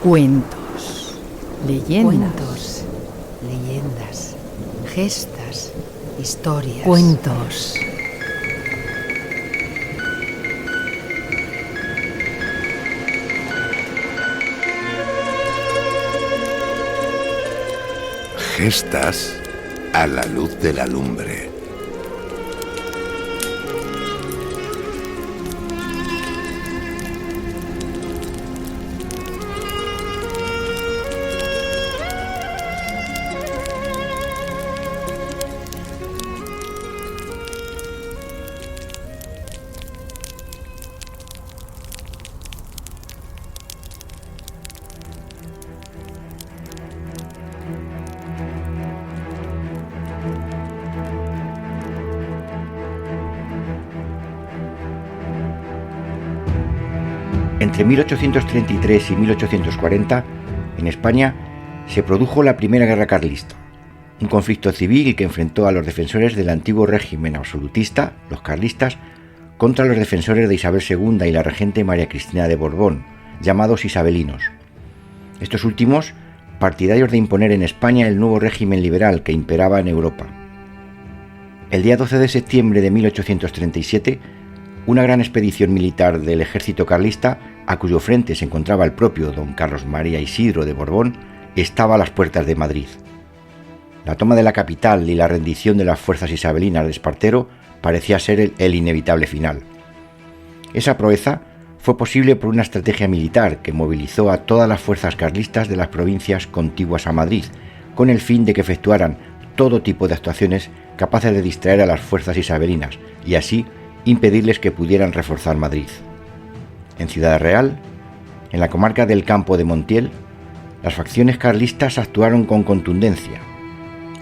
Cuentos, leyendas, gestas, historias. cuentos. Gestas a la luz de la lumbre. Entre 1833 y 1840, en España, se produjo la Primera Guerra Carlista, un conflicto civil que enfrentó a los defensores del antiguo régimen absolutista, los carlistas, contra los defensores de Isabel II y la regente María Cristina de Borbón, llamados isabelinos. Estos últimos, partidarios de imponer en España el nuevo régimen liberal que imperaba en Europa. El día 12 de septiembre de 1837, una gran expedición militar del ejército carlista, a cuyo frente se encontraba el propio don Carlos María Isidro de Borbón, estaba a las puertas de Madrid. La toma de la capital y la rendición de las fuerzas isabelinas de Espartero parecía ser el inevitable final. Esa proeza fue posible por una estrategia militar que movilizó a todas las fuerzas carlistas de las provincias contiguas a Madrid, con el fin de que efectuaran todo tipo de actuaciones capaces de distraer a las fuerzas isabelinas y así impedirles que pudieran reforzar Madrid. En Ciudad Real, en la comarca del Campo de Montiel, las facciones carlistas actuaron con contundencia.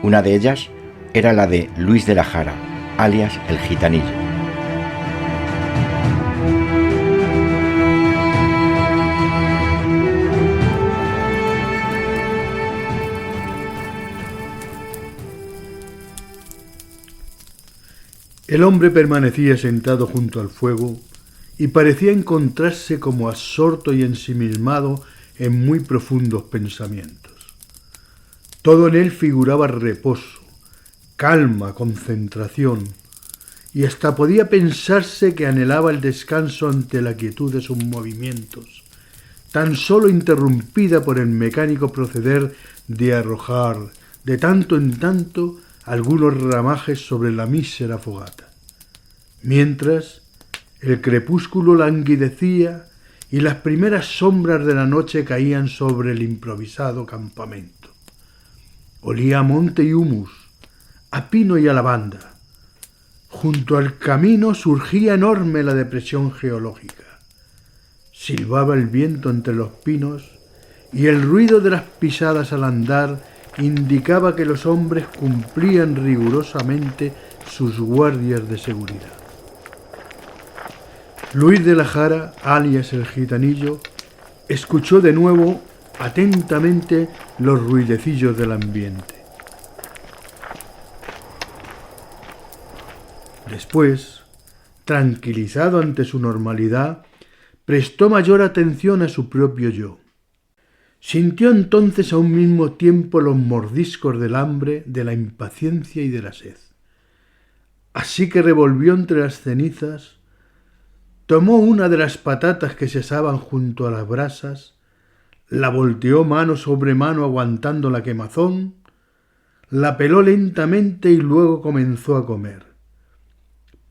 Una de ellas era la de Luis de la Jara, alias el Gitanillo. El hombre permanecía sentado junto al fuego y parecía encontrarse como absorto y ensimismado en muy profundos pensamientos. Todo en él figuraba reposo, calma, concentración, y hasta podía pensarse que anhelaba el descanso ante la quietud de sus movimientos, tan solo interrumpida por el mecánico proceder de arrojar de tanto en tanto algunos ramajes sobre la mísera fogata, mientras el crepúsculo languidecía y las primeras sombras de la noche caían sobre el improvisado campamento. Olía a monte y humus, a pino y a lavanda. Junto al camino surgía enorme la depresión geológica. Silbaba el viento entre los pinos y el ruido de las pisadas al andar indicaba que los hombres cumplían rigurosamente sus guardias de seguridad. Luis de la Jara, alias el Gitanillo, escuchó de nuevo atentamente los ruidecillos del ambiente. Después, tranquilizado ante su normalidad, prestó mayor atención a su propio yo. Sintió entonces a un mismo tiempo los mordiscos del hambre, de la impaciencia y de la sed. Así que revolvió entre las cenizas, tomó una de las patatas que se asaban junto a las brasas, la volteó mano sobre mano aguantando la quemazón, la peló lentamente y luego comenzó a comer.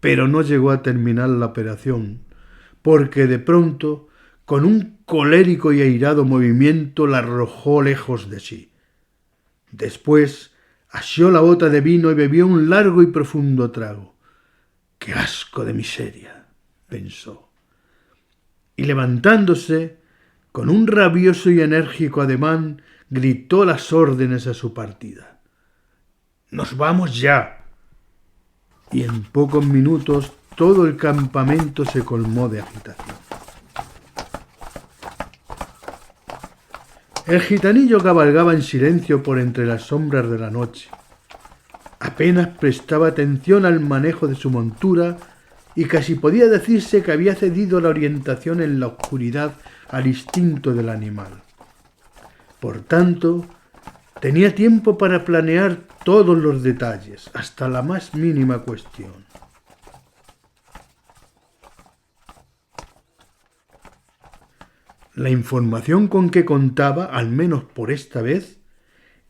Pero no llegó a terminar la operación, porque de pronto, con un colérico y airado movimiento, la arrojó lejos de sí. Después asió la bota de vino y bebió un largo y profundo trago. ¡Qué asco de miseria!, pensó. Y levantándose, con un rabioso y enérgico ademán, gritó las órdenes a su partida. ¡Nos vamos ya! Y en pocos minutos todo el campamento se colmó de agitación. El gitanillo cabalgaba en silencio por entre las sombras de la noche. Apenas prestaba atención al manejo de su montura y casi podía decirse que había cedido la orientación en la oscuridad al instinto del animal. Por tanto, tenía tiempo para planear todos los detalles, hasta la más mínima cuestión. La información con que contaba, al menos por esta vez,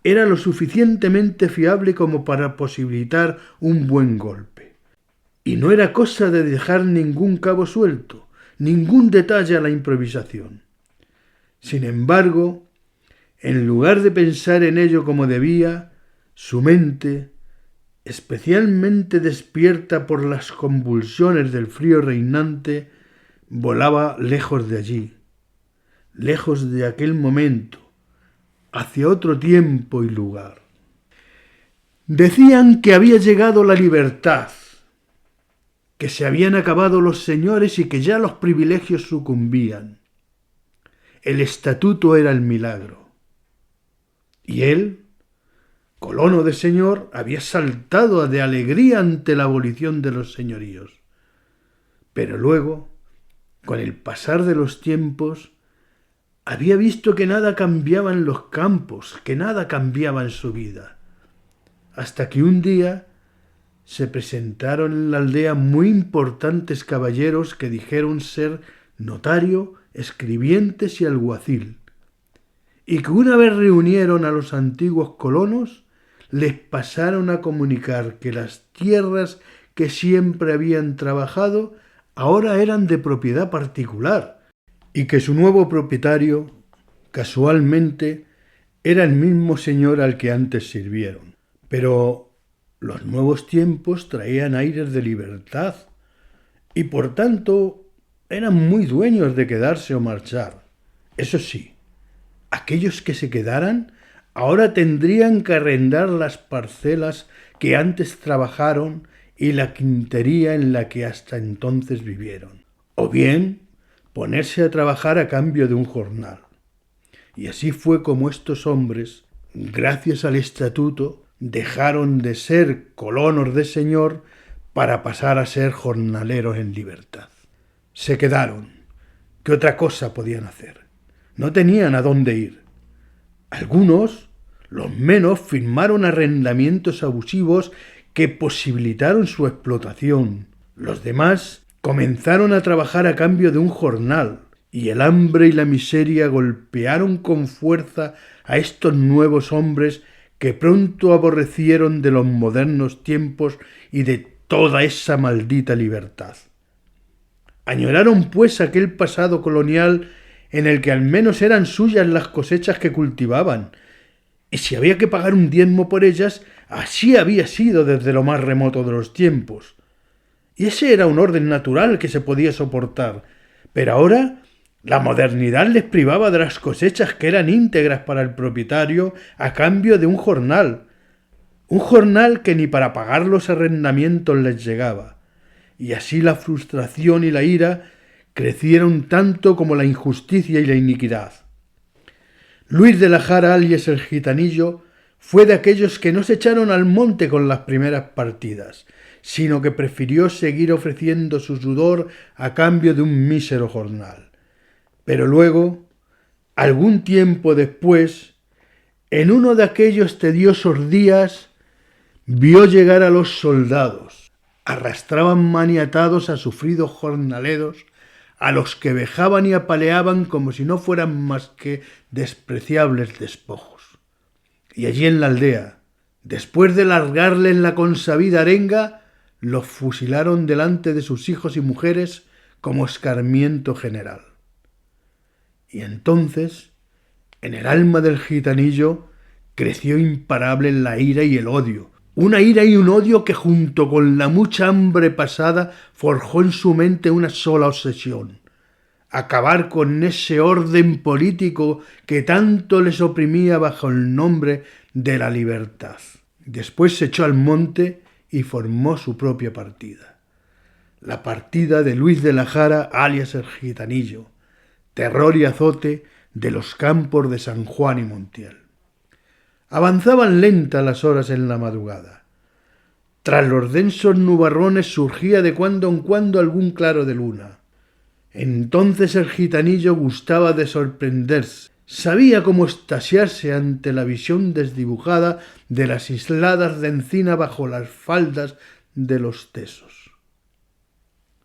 era lo suficientemente fiable como para posibilitar un buen golpe. Y no era cosa de dejar ningún cabo suelto, ningún detalle a la improvisación. Sin embargo, en lugar de pensar en ello como debía, su mente, especialmente despierta por las convulsiones del frío reinante, volaba lejos de allí, lejos de aquel momento, hacia otro tiempo y lugar. Decían que había llegado la libertad, que se habían acabado los señores y que ya los privilegios sucumbían. El estatuto era el milagro. Y él, colono de señor, había saltado de alegría ante la abolición de los señoríos. Pero luego, con el pasar de los tiempos, había visto que nada cambiaba en los campos, que nada cambiaba en su vida. Hasta que un día se presentaron en la aldea muy importantes caballeros que dijeron ser notario, escribientes y alguacil, y que una vez reunieron a los antiguos colonos, les pasaron a comunicar que las tierras que siempre habían trabajado ahora eran de propiedad particular, y que su nuevo propietario, casualmente, era el mismo señor al que antes sirvieron. Pero los nuevos tiempos traían aires de libertad, y por tanto eran muy dueños de quedarse o marchar. Eso sí, aquellos que se quedaran ahora tendrían que arrendar las parcelas que antes trabajaron y la quintería en la que hasta entonces vivieron, o bien ponerse a trabajar a cambio de un jornal. Y así fue como estos hombres, gracias al estatuto, dejaron de ser colonos de señor para pasar a ser jornaleros en libertad. Se quedaron. ¿Qué otra cosa podían hacer? No tenían a dónde ir. Algunos, los menos, firmaron arrendamientos abusivos que posibilitaron su explotación. Los demás comenzaron a trabajar a cambio de un jornal, y el hambre y la miseria golpearon con fuerza a estos nuevos hombres que pronto aborrecieron de los modernos tiempos y de toda esa maldita libertad. Añoraron pues aquel pasado colonial en el que al menos eran suyas las cosechas que cultivaban, y si había que pagar un diezmo por ellas, así había sido desde lo más remoto de los tiempos. Y ese era un orden natural que se podía soportar, pero ahora la modernidad les privaba de las cosechas que eran íntegras para el propietario a cambio de un jornal que ni para pagar los arrendamientos les llegaba, y así la frustración y la ira crecieron tanto como la injusticia y la iniquidad. Luis de la Jara, alias el Gitanillo, fue de aquellos que no se echaron al monte con las primeras partidas, sino que prefirió seguir ofreciendo su sudor a cambio de un mísero jornal. Pero luego, algún tiempo después, en uno de aquellos tediosos días, vio llegar a los soldados. Arrastraban maniatados a sufridos jornaleros, a los que vejaban y apaleaban como si no fueran más que despreciables despojos. Y allí en la aldea, después de largarles la consabida arenga, los fusilaron delante de sus hijos y mujeres como escarmiento general. Y entonces, en el alma del gitanillo, creció imparable la ira y el odio. Una ira y un odio que junto con la mucha hambre pasada forjó en su mente una sola obsesión: acabar con ese orden político que tanto les oprimía bajo el nombre de la libertad. Después se echó al monte y formó su propia partida. La partida de Luis de la Jara, alias el Gitanillo, terror y azote de los campos de San Juan y Montiel. Avanzaban lentas las horas en la madrugada. Tras los densos nubarrones surgía de cuando en cuando algún claro de luna. Entonces el gitanillo gustaba de sorprenderse, Sabía cómo extasiarse ante la visión desdibujada de las isladas de encina bajo las faldas de los tesos.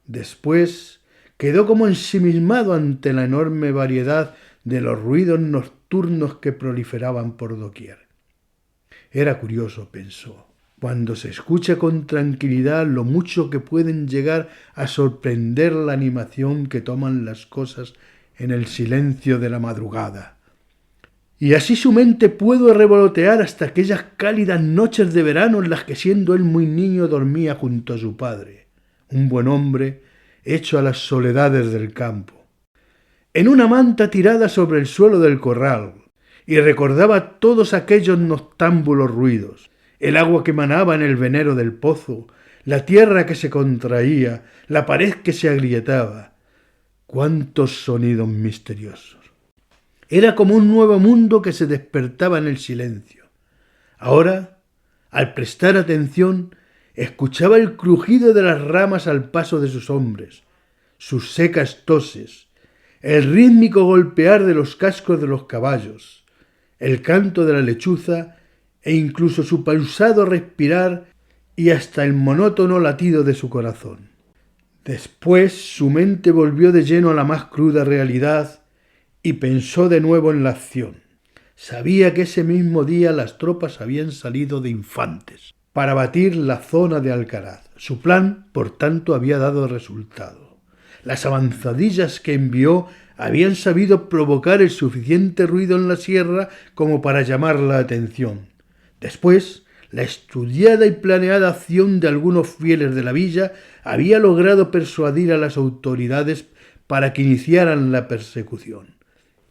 Después quedó como ensimismado ante la enorme variedad de los ruidos nocturnos que proliferaban por doquier. Era curioso, pensó, cuando se escucha con tranquilidad lo mucho que pueden llegar a sorprender la animación que toman las cosas en el silencio de la madrugada. Y así su mente pudo revolotear hasta aquellas cálidas noches de verano en las que siendo él muy niño dormía junto a su padre, un buen hombre hecho a las soledades del campo, en una manta tirada sobre el suelo del corral, y recordaba todos aquellos noctámbulos ruidos, el agua que manaba en el venero del pozo, la tierra que se contraía, la pared que se agrietaba. ¡Cuántos sonidos misteriosos! Era como un nuevo mundo que se despertaba en el silencio. Ahora, al prestar atención, escuchaba el crujido de las ramas al paso de sus hombres, sus secas toses, el rítmico golpear de los cascos de los caballos, el canto de la lechuza e incluso su pausado respirar y hasta el monótono latido de su corazón. Después su mente volvió de lleno a la más cruda realidad y pensó de nuevo en la acción. Sabía que ese mismo día las tropas habían salido de Infantes para batir la zona de Alcaraz. Su plan, por tanto, había dado resultado. Las avanzadillas que envió habían sabido provocar el suficiente ruido en la sierra como para llamar la atención. Después, la estudiada y planeada acción de algunos fieles de la villa había logrado persuadir a las autoridades para que iniciaran la persecución.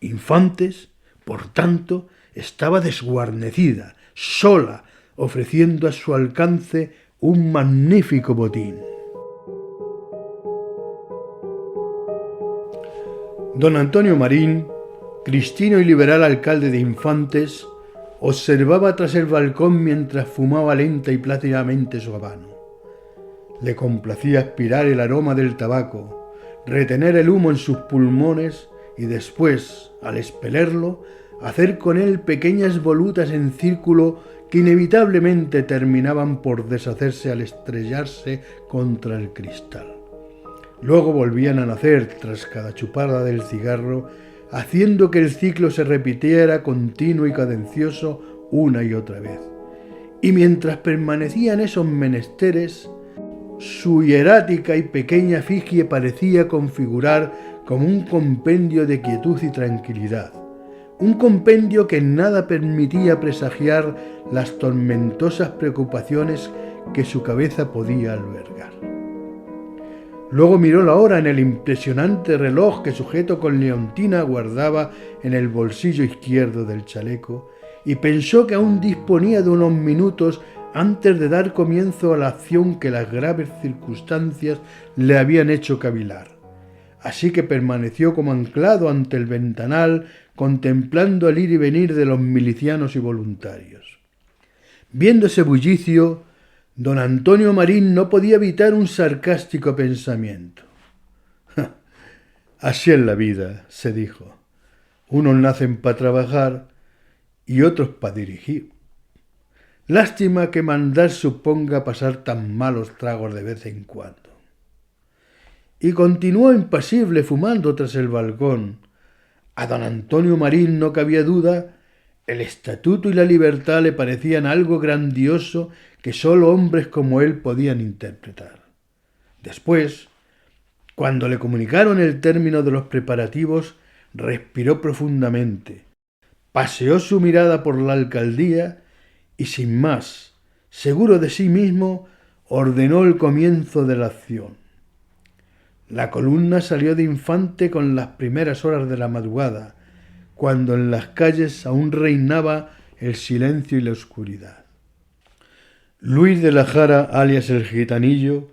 Infantes, por tanto, estaba desguarnecida, sola, ofreciendo a su alcance un magnífico botín. Don Antonio Marín, cristino y liberal alcalde de Infantes, observaba tras el balcón mientras fumaba lenta y plácidamente su habano. Le complacía aspirar el aroma del tabaco, retener el humo en sus pulmones y después, al expelerlo, hacer con él pequeñas volutas en círculo que inevitablemente terminaban por deshacerse al estrellarse contra el cristal. Luego volvían a nacer tras cada chupada del cigarro, haciendo que el ciclo se repitiera continuo y cadencioso una y otra vez. Y mientras permanecían esos menesteres, su hierática y pequeña efigie parecía configurar como un compendio de quietud y tranquilidad, un compendio que en nada permitía presagiar las tormentosas preocupaciones que su cabeza podía albergar. Luego miró la hora en el impresionante reloj que sujeto con leontina guardaba en el bolsillo izquierdo del chaleco y pensó que aún disponía de unos minutos antes de dar comienzo a la acción que las graves circunstancias le habían hecho cavilar. Así que permaneció como anclado ante el ventanal, contemplando el ir y venir de los milicianos y voluntarios. Viendo ese bullicio, don Antonio Marín no podía evitar un sarcástico pensamiento. Así es la vida, se dijo. Unos nacen para trabajar y otros para dirigir. Lástima que mandar suponga pasar tan malos tragos de vez en cuando. Y continuó impasible fumando tras el balcón. A don Antonio Marín no cabía duda, el estatuto y la libertad le parecían algo grandioso que sólo hombres como él podían interpretar. Después, cuando le comunicaron el término de los preparativos, respiró profundamente, paseó su mirada por la alcaldía y sin más, seguro de sí mismo, ordenó el comienzo de la acción. La columna salió de Infante con las primeras horas de la madrugada, cuando en las calles aún reinaba el silencio y la oscuridad. Luis de la Jara, alias el Gitanillo,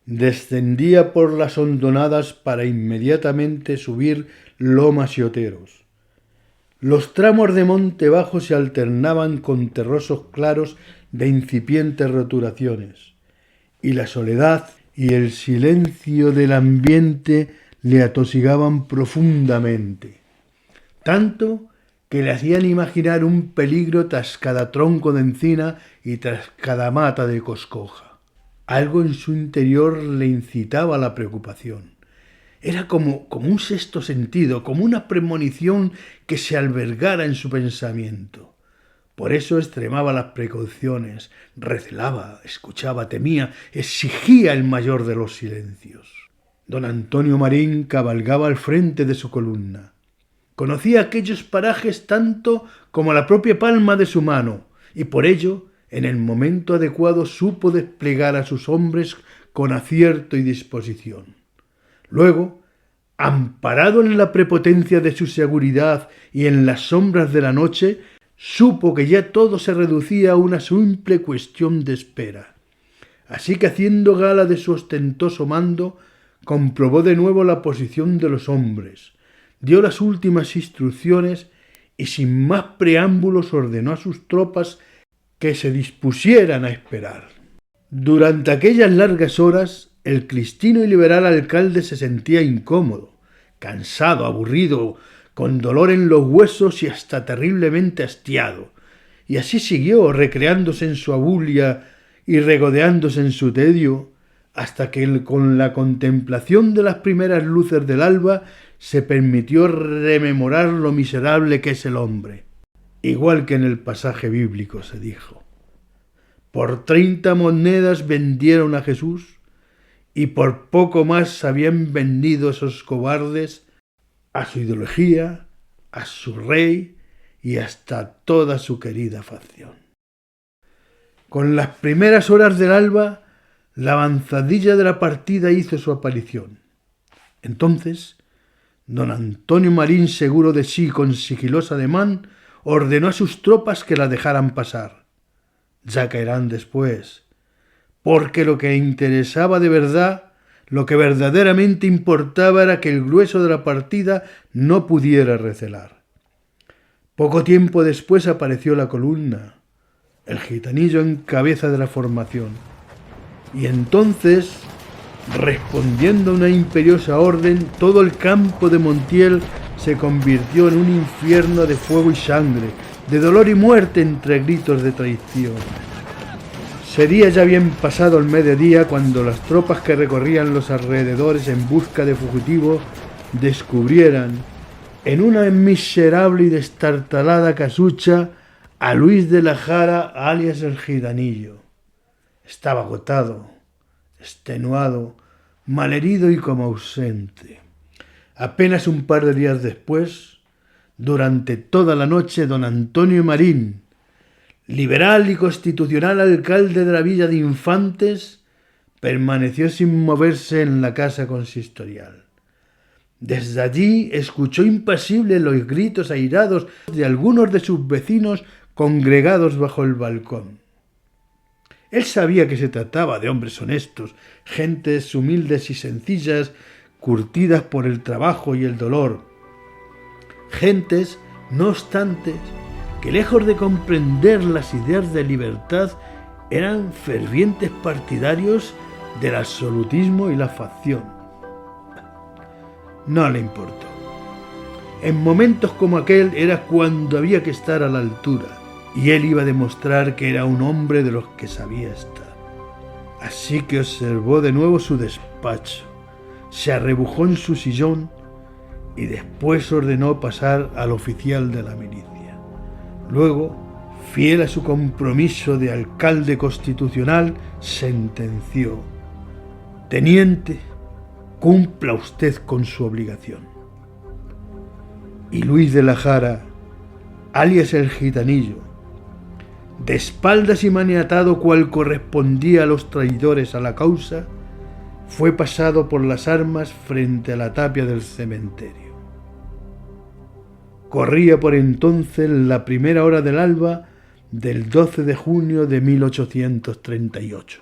descendía por las hondonadas para inmediatamente subir lomas y oteros. Los tramos de monte bajo se alternaban con terrosos claros de incipientes roturaciones, y la soledad y el silencio del ambiente le atosigaban profundamente, tanto que le hacían imaginar un peligro tras cada tronco de encina y tras cada mata de coscoja. Algo en su interior le incitaba a la preocupación. Era como un sexto sentido, como una premonición que se albergara en su pensamiento. Por eso extremaba las precauciones, recelaba, escuchaba, temía, exigía el mayor de los silencios. Don Antonio Marín cabalgaba al frente de su columna. Conocía aquellos parajes tanto como la propia palma de su mano, y por ello, en el momento adecuado, supo desplegar a sus hombres con acierto y disposición. Luego, amparado en la prepotencia de su seguridad y en las sombras de la noche, supo que ya todo se reducía a una simple cuestión de espera. Así que, haciendo gala de su ostentoso mando, comprobó de nuevo la posición de los hombres, dio las últimas instrucciones y sin más preámbulos ordenó a sus tropas que se dispusieran a esperar. Durante aquellas largas horas, el cristino y liberal alcalde se sentía incómodo, cansado, aburrido, con dolor en los huesos y hasta terriblemente hastiado, y así siguió recreándose en su abulia y regodeándose en su tedio, hasta que con la contemplación de las primeras luces del alba se permitió rememorar lo miserable que es el hombre. Igual que en el pasaje bíblico se dijo: por 30 monedas vendieron a Jesús, y por poco más habían vendido esos cobardes a su ideología, a su rey y hasta toda su querida facción. Con las primeras horas del alba, la avanzadilla de la partida hizo su aparición. Entonces, don Antonio Marín, seguro de sí, con sigiloso ademán, ordenó a sus tropas que la dejaran pasar. Ya caerán después, porque lo que interesaba de verdad, lo que verdaderamente importaba, era que el grueso de la partida no pudiera recelar. Poco tiempo después apareció la columna, el gitanillo en cabeza de la formación, y entonces, respondiendo a una imperiosa orden, todo el campo de Montiel se convirtió en un infierno de fuego y sangre, de dolor y muerte entre gritos de traición. Sería ya bien pasado el mediodía cuando las tropas que recorrían los alrededores en busca de fugitivos descubrieran, en una miserable y destartalada casucha, a Luis de la Jara, alias el Gitanillo. Estaba agotado, extenuado, malherido y como ausente. Apenas un par de días después, durante toda la noche, don Antonio Marín, liberal y constitucional alcalde de la villa de Infantes, permaneció sin moverse en la casa consistorial. Desde allí escuchó impasible los gritos airados de algunos de sus vecinos congregados bajo el balcón. Él sabía que se trataba de hombres honestos, gentes humildes y sencillas, curtidas por el trabajo y el dolor. Gentes, no obstante, que lejos de comprender las ideas de libertad, eran fervientes partidarios del absolutismo y la facción. No le importó. En momentos como aquel era cuando había que estar a la altura, y él iba a demostrar que era un hombre de los que sabía estar. Así que observó de nuevo su despacho, se arrebujó en su sillón y después ordenó pasar al oficial de la milicia. Luego, fiel a su compromiso de alcalde constitucional, sentenció: teniente, cumpla usted con su obligación. Y Luis de la Jara, alias el Gitanillo, de espaldas y maniatado cual correspondía a los traidores a la causa, fue pasado por las armas frente a la tapia del cementerio. Corría por entonces la primera hora del alba del 12 de junio de 1838.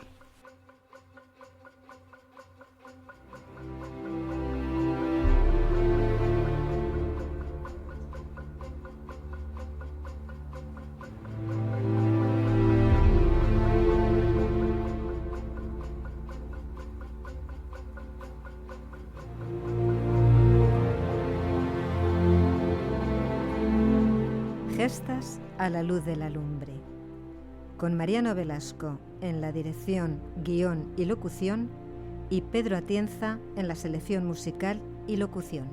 Gestas a la luz de la lumbre, con Mariano Velasco en la dirección, guión y locución, y Pedro Atienza en la selección musical y locución.